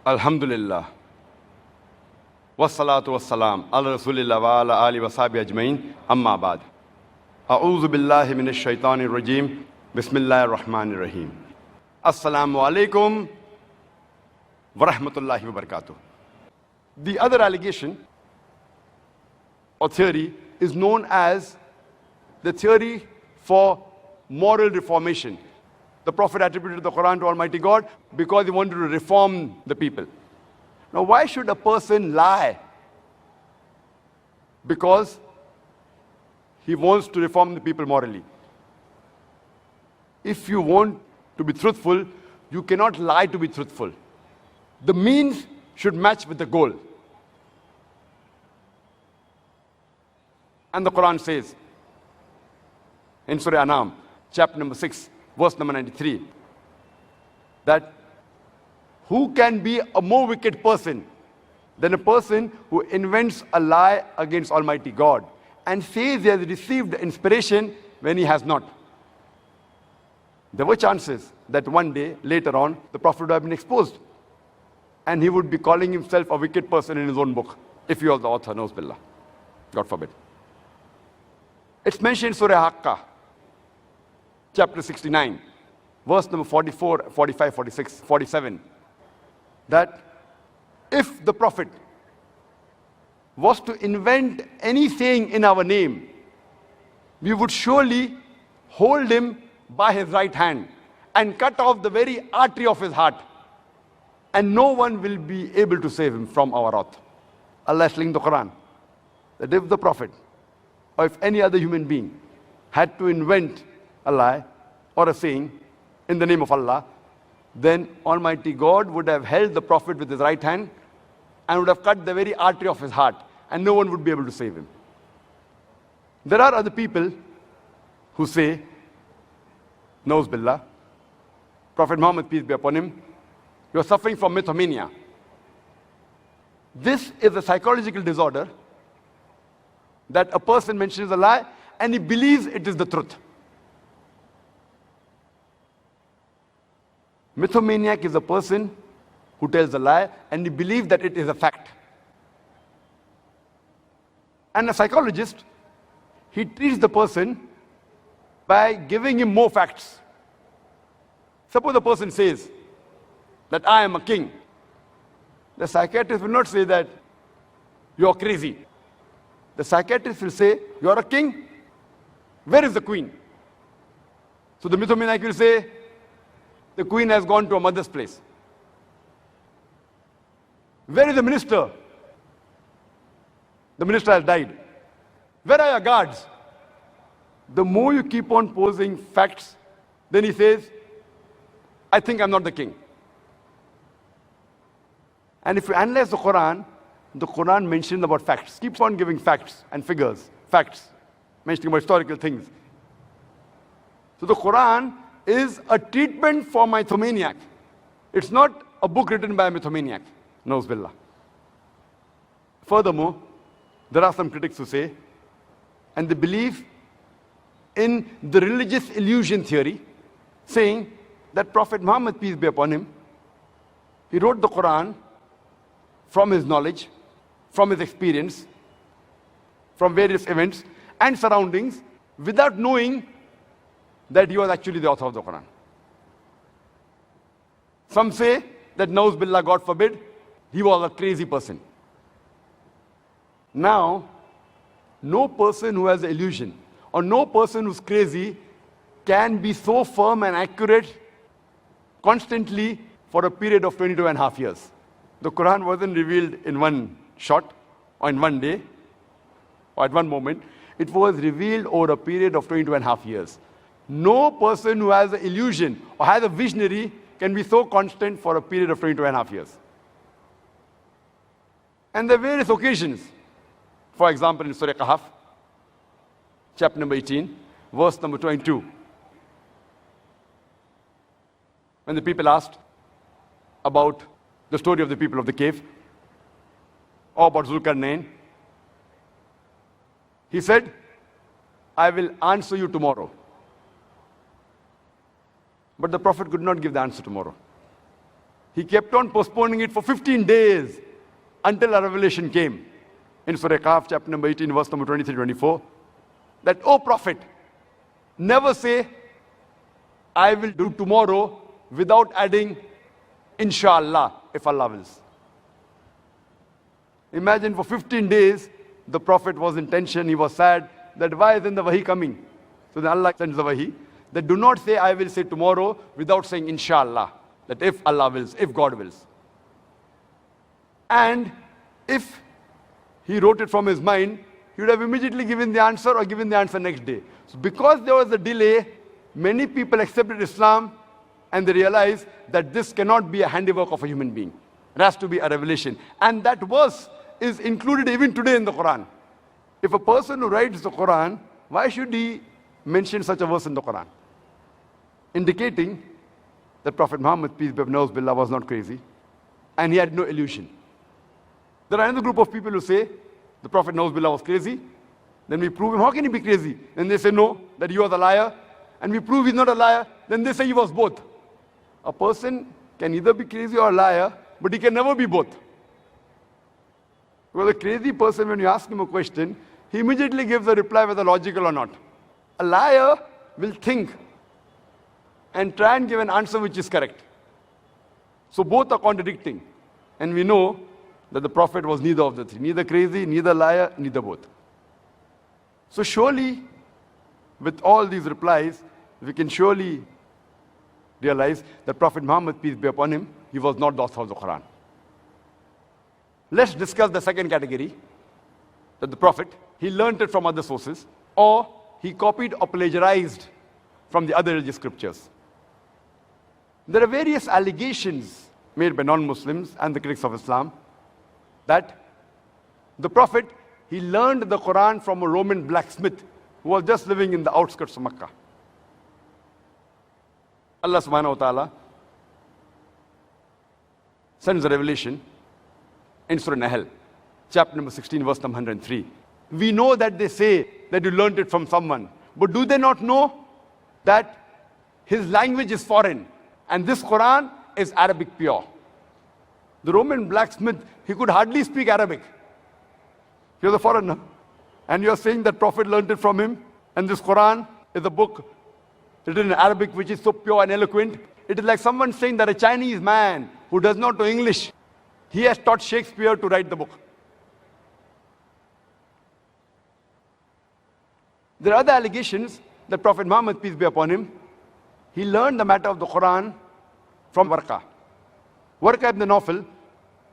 Alhamdulillah. Wassalatu wassalam ala rasulillah wa ala ali wa sahbihi ajmain. Amma ba'd. A'udhu billahi minash shaitanir rajim. Bismillahir rahmanir rahim. Assal-mo-alaikum wa rahmatullahi wa barakatuh. The other allegation or theory is known as the theory for moral reformation. The Prophet attributed the Quran to Almighty God because he wanted to reform the people. Now, why should a person lie? Because he wants to reform the people morally. If you want to be truthful, you cannot lie to be truthful. The means should match with the goal. And the Quran says in Surah Anam, chapter number 6, verse number 93, that who can be a more wicked person than a person who invents a lie against Almighty God and says he has received inspiration when he has not. There were chances that one day, later on, the Prophet would have been exposed and he would be calling himself a wicked person in his own book, if he was the author, na'uz billah. God forbid. It's mentioned in Surah Haqqah, chapter 69, verse number 44, 45, 46, 47, that if the Prophet was to invent any saying in our name, we would surely hold him by his right hand and cut off the very artery of his heart, and no one will be able to save him from our wrath. Allah is telling the Quran that if the Prophet or if any other human being had to invent a lie or a saying in the name of Allah, then Almighty God would have held the Prophet with his right hand and would have cut the very artery of his heart, and no one would be able to save him. There are other people who say, na'uz billah, Prophet Muhammad, peace be upon him, you are suffering from mythomania. This is a psychological disorder that a person mentions a lie and he believes it is the truth. Mythomaniac is a person who tells a lie and he believes that it is a fact. And a psychologist, he treats the person by giving him more facts. Suppose the person says that I am a king. The psychiatrist will not say that you are crazy. The psychiatrist will say, you are a king? Where is the queen? So the mythomaniac will say, the queen has gone to her mother's place. Where is the minister? The minister has died. Where are your guards? The more you keep on posing facts, then he says, I think I'm not the king. And if you analyze the Quran mentions about facts, keeps on giving facts and figures, facts, mentioning about historical things. So the Quran is a treatment for mythomaniac. It's not a book written by a mythomaniac. Na'uz billah. Furthermore, there are some critics who say, and they believe in the religious illusion theory, saying that Prophet Muhammad, peace be upon him, he wrote the Quran from his knowledge, from his experience, from various events and surroundings, without knowing that he was actually the author of the Quran. Some say that, na'uz billah, God forbid, he was a crazy person. Now, no person who has an illusion or no person who's crazy can be so firm and accurate constantly for a period of 22.5 years. The Quran wasn't revealed in one shot or in one day or at one moment. It was revealed over a period of 22.5 years. No person who has an illusion or has a visionary can be so constant for a period of 22.5 years. And there are various occasions. For example, in Surah Kahf, chapter number 18, verse number 22. When the people asked about the story of the people of the cave, or about Zakir Naik, he said, I will answer you tomorrow. But the Prophet could not give the answer tomorrow. he kept on postponing it for 15 days until a revelation came in Surah Qaf, chapter number 18, verse number 23-24, that, "O Prophet, never say, I will do tomorrow without adding, Inshallah, if Allah wills." Imagine for 15 days, the Prophet was in tension, he was sad, that why isn't the wahi coming? So then Allah sends the wahi, that do not say, I will say tomorrow, without saying Inshallah, that if Allah wills, if God wills. And if he wrote it from his mind, he would have immediately given the answer or given the answer next day. So because there was a delay, many people accepted Islam and they realized that this cannot be a handiwork of a human being. It has to be a revelation. And that verse is included even today in the Quran. If a person who writes the Quran, why should he mention such a verse in the Quran? Indicating that Prophet Muhammad, peace be upon him, was not crazy and he had no illusion. There are another group of people who say the Prophet was crazy. Then we prove him. How can he be crazy? Then they say no, that he was a liar. And we prove he's not a liar. Then they say he was both. A person can either be crazy or a liar, but he can never be both. Because a crazy person, when you ask him a question, he immediately gives a reply whether logical or not. A liar will think and try and give an answer which is correct. So both are contradicting. And we know that the Prophet was neither of the three. Neither crazy, neither liar, neither both. So surely, with all these replies, we can surely realize that Prophet Muhammad, peace be upon him, he was not the author of the Quran. Let's discuss the second category, that the Prophet, he learnt it from other sources, or he copied or plagiarized from the other religious scriptures. There are various allegations made by non-Muslims and the critics of Islam that the Prophet, he learned the Quran from a Roman blacksmith who was just living in the outskirts of Makkah. Allah subhanahu wa ta'ala sends a revelation in Surah Nahl, chapter number 16, verse number 103. We know that they say that you learned it from someone, but do they not know that his language is foreign and this Quran is Arabic pure? The Roman blacksmith, he could hardly speak Arabic. He was a foreigner. And you're saying that Prophet learned it from him, and this Quran is a book written in Arabic which is so pure and eloquent. It is like someone saying that a Chinese man who does not know English, he has taught Shakespeare to write the book. There are other allegations that Prophet Muhammad, peace be upon him, he learned the matter of the Quran from Warqa. Warqa ibn Nawfal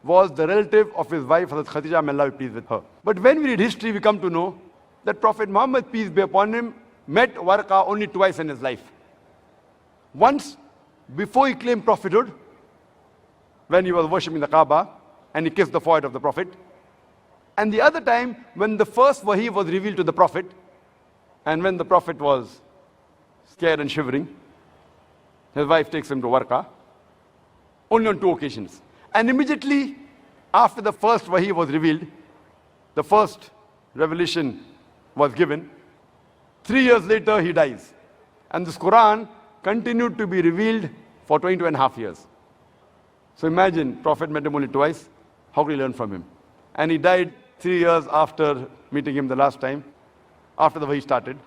was the relative of his wife, Hazrat Khadija, may Allah be pleased with her. But when we read history, we come to know that Prophet Muhammad, peace be upon him, met Warqa only twice in his life. Once, before he claimed prophethood, when he was worshipping the Kaaba, and he kissed the forehead of the Prophet. And the other time, when the first wahi was revealed to the Prophet, and when the Prophet was scared and shivering, his wife takes him to Warqa, only on 2 occasions. And immediately after the first wahi was revealed, the first revelation was given, 3 years later he dies. And this Quran continued to be revealed for 22.5 years. So imagine, Prophet met him only twice, how could he learn from him? And he died 3 years after meeting him the last time, after the wahi started.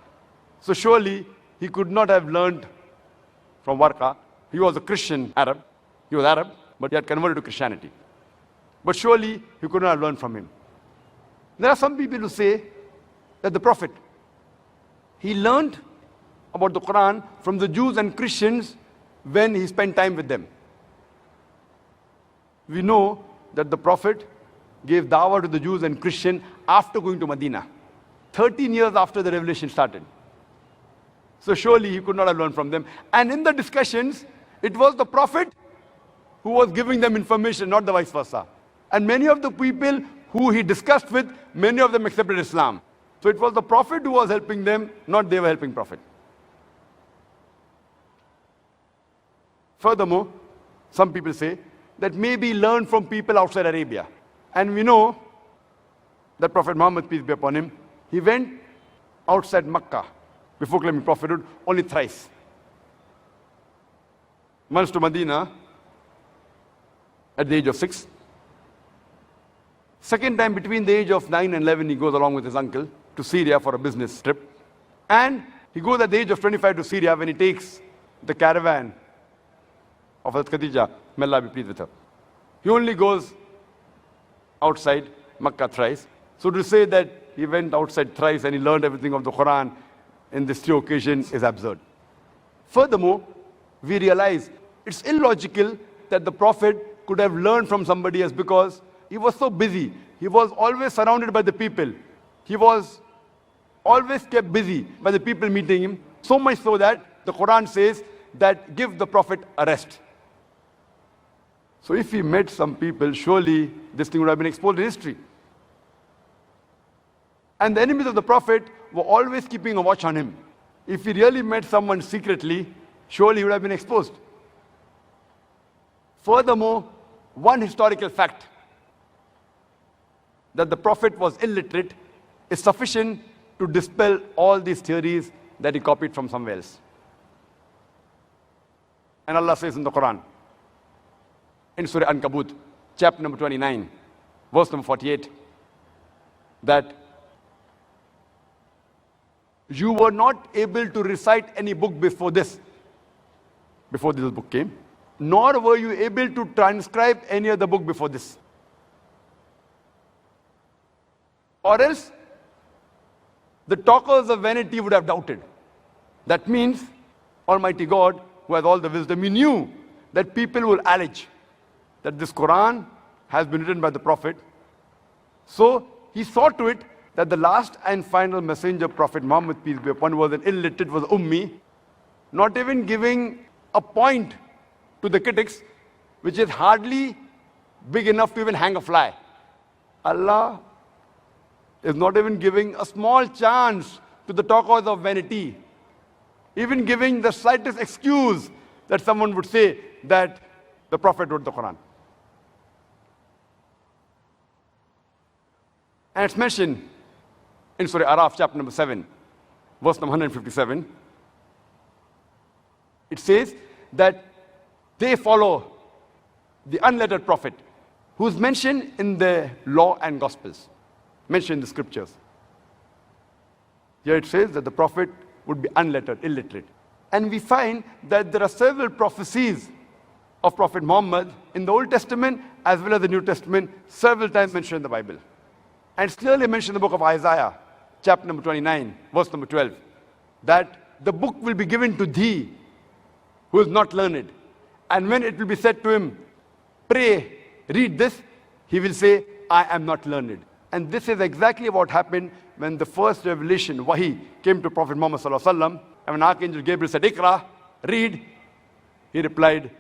So surely he could not have learned from Warqa. He was a Christian Arab. He was Arab, but he had converted to Christianity. But surely he could not have learned from him. There are some people who say that the Prophet, he learned about the Quran from the Jews and Christians when he spent time with them. We know that the Prophet gave dawah to the Jews and Christians after going to Medina, 13 years after the revelation started. So surely he could not have learned from them. And in the discussions, it was the Prophet who was giving them information, not the vice versa. And many of the people who he discussed with, many of them accepted Islam. So it was the Prophet who was helping them, not they were helping Prophet. Furthermore, some people say that maybe learn from people outside Arabia. And we know that Prophet Muhammad, peace be upon him, he went outside Makkah before claiming prophethood only thrice. Once to Medina, at the age of 6. Second time, between the age of 9 and 11, he goes along with his uncle to Syria for a business trip. And he goes at the age of 25 to Syria when he takes the caravan of Hazrat Khadija, may Allah be pleased with her. He only goes outside Makkah thrice. So to say that he went outside thrice and he learned everything of the Quran in this 3 occasions is absurd. Furthermore, we realize it's illogical that the Prophet could have learned from somebody else because he was so busy. He was always surrounded by the people. He was always kept busy by the people meeting him, so much so that the Quran says that give the Prophet a rest. So if he met some people, surely this thing would have been exposed in history. And the enemies of the Prophet were always keeping a watch on him. If he really met someone secretly, surely he would have been exposed. Furthermore, one historical fact that the Prophet was illiterate is sufficient to dispel all these theories that he copied from somewhere else. And Allah says in the Quran, in Surah Ankabut, chapter number 29, verse number 48, that you were not able to recite any book before this book came, nor were you able to transcribe any other book before this. Or else, the talkers of vanity would have doubted. That means, Almighty God, who has all the wisdom, he knew that people will allege that this Quran has been written by the Prophet. So, he saw to it that the last and final messenger, Prophet Muhammad, peace be upon him, was an illiterate, was ummi, not even giving a point to the critics, which is hardly big enough to even hang a fly. Allah is not even giving a small chance to the talkers of vanity, even giving the slightest excuse that someone would say that the Prophet wrote the Quran. And it's mentioned in Surah Araf, chapter number 7, verse number 157. It says that they follow the unlettered prophet who is mentioned in the law and gospels, mentioned in the scriptures. Here it says that the prophet would be unlettered, illiterate. And we find that there are several prophecies of Prophet Muhammad in the Old Testament as well as the New Testament, several times mentioned in the Bible. And it's clearly mentioned in the book of Isaiah, chapter number 29, verse number 12, that the book will be given to thee who is not learned. And when it will be said to him, pray, read this, he will say, I am not learned. And this is exactly what happened when the first revelation, Wahi, came to Prophet Muhammad sallallahu alaihi wasallam. And when Archangel Gabriel said, Iqra, read, he replied,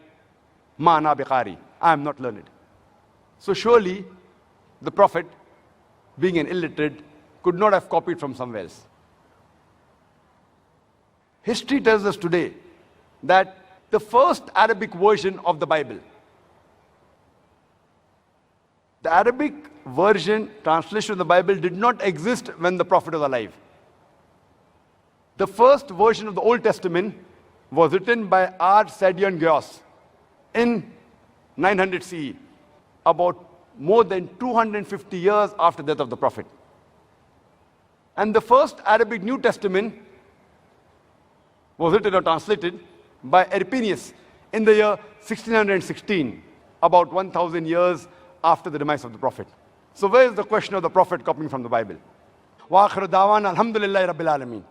Ma ana biqari, I am not learned. So surely the Prophet, being an illiterate, could not have copied from somewhere else. History tells us today that the first Arabic version of the Bible, the Arabic version, translation of the Bible, did not exist when the Prophet was alive. The first version of the Old Testament was written by R. Sadian Gyos in 900 CE, about more than 250 years after the death of the Prophet. And the first Arabic New Testament was written or translated by Erpenius in the year 1616, about 1,000 years after the demise of the Prophet. So where is the question of the Prophet copying from the Bible? Wa akhiru da'wana alhamdulillahi rabbil alameen.